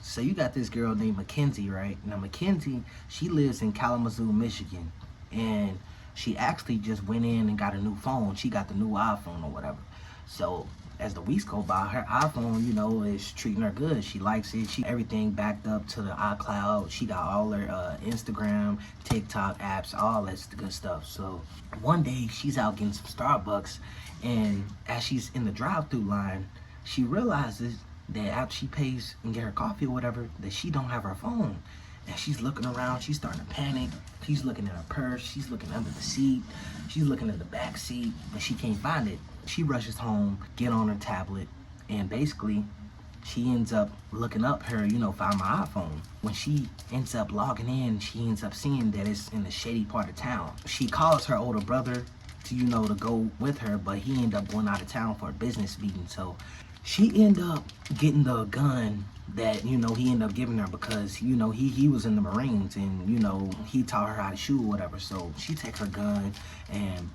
So you got this girl named Mackenzie, right? Now Mackenzie, she lives in Kalamazoo, Michigan, and she actually just went in and got a new phone. She got the new iPhone or whatever. So as the weeks go by, her iPhone, is treating her good. She likes it. She everything backed up to the iCloud. She got all her Instagram, TikTok apps, all that good stuff. So one day she's out getting some Starbucks, and as she's in the drive-through line, she realizes that after she pays and get her coffee or whatever, that she don't have her phone. And she's looking around, she's starting to panic. She's looking at her purse, she's looking under the seat, she's looking at the back seat, but she can't find it. She rushes home, get on her tablet, and basically she ends up looking up her, find my iPhone. When she ends up logging in, she ends up seeing that it's in a shady part of town. She calls her older brother to go with her, but he ended up going out of town for a business meeting. So she ended up getting the gun that, he ended up giving her because, he was in the Marines and, he taught her how to shoot or whatever. So she takes her gun and,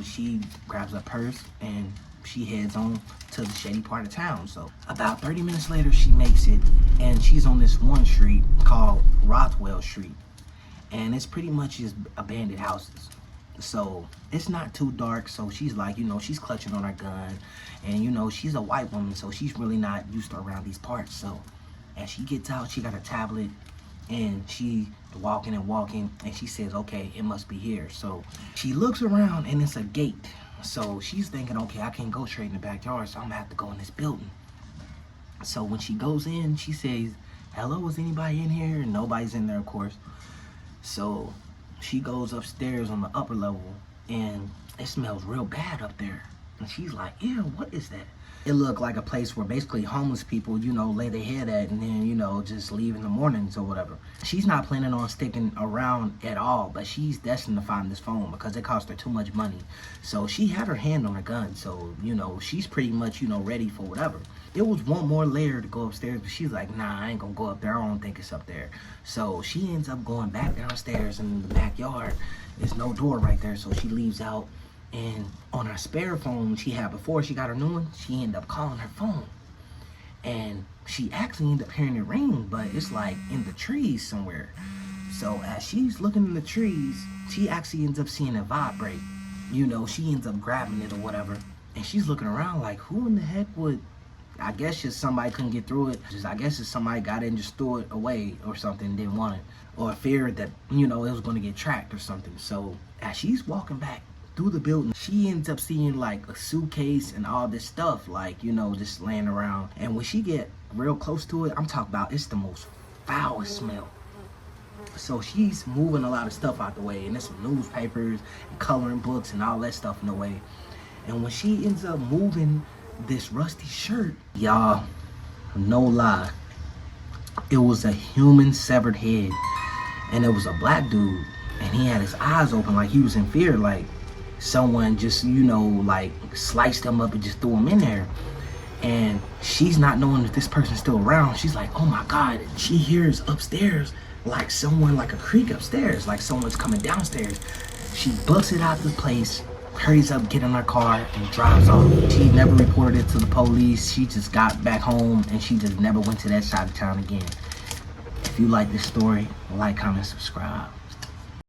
she grabs a purse and she heads on to the shady part of town. So about 30 minutes later, she makes it, and she's on this one street called Rothwell Street. And it's pretty much just abandoned houses. So it's not too dark, so she's like, she's clutching on her gun, and she's a white woman, so she's really not used to around these parts. So as she gets out, she got a tablet, and she walking, and she says, okay, it must be here. So she looks around, and it's a gate. So she's thinking, okay, I can't go straight in the backyard, so I'm gonna have to go in this building. So when she goes in, she says, hello, is anybody in here? And nobody's in there, of course. So she goes upstairs on the upper level, and it smells real bad up there. And she's like, ew, what is that? It looked like a place where basically homeless people, lay their head at and then, just leave in the mornings or whatever. She's not planning on sticking around at all, but she's destined to find this phone because it cost her too much money. So she had her hand on her gun, so, she's pretty much, ready for whatever. It was one more layer to go upstairs, but she's like, nah, I ain't gonna go up there. I don't think it's up there. So she ends up going back downstairs, and in the backyard, there's no door right there, so she leaves out. And on her spare phone she had before she got her new one, she ended up calling her phone. And she actually ended up hearing it ring, but it's like in the trees somewhere. So as she's looking in the trees, she actually ends up seeing it vibrate. She ends up grabbing it or whatever. And she's looking around like, who in the heck would... I guess just somebody couldn't get through it. I guess just somebody got it and just threw it away or something, didn't want it. Or feared that, it was going to get tracked or something. So as she's walking back through the building, she ends up seeing like a suitcase and all this stuff, like, just laying around. And when she get real close to it, I'm talking about, it's the most foul smell. So she's moving a lot of stuff out the way, and there's some newspapers and coloring books and all that stuff in the way. And when she ends up moving this rusty shirt, y'all, no lie, it was a human severed head, and it was a black dude, and he had his eyes open like he was in fear, like someone just like sliced him up and just threw him in there. And she's not knowing if this person's still around. She's like, oh my god. She hears upstairs like someone, like a creak upstairs, like someone's coming downstairs. She books it out the place, hurries up, get in her car, and drives off. She never reported it to the police. She just got back home, and she just never went to that side of town again. If you like this story, like, comment, subscribe.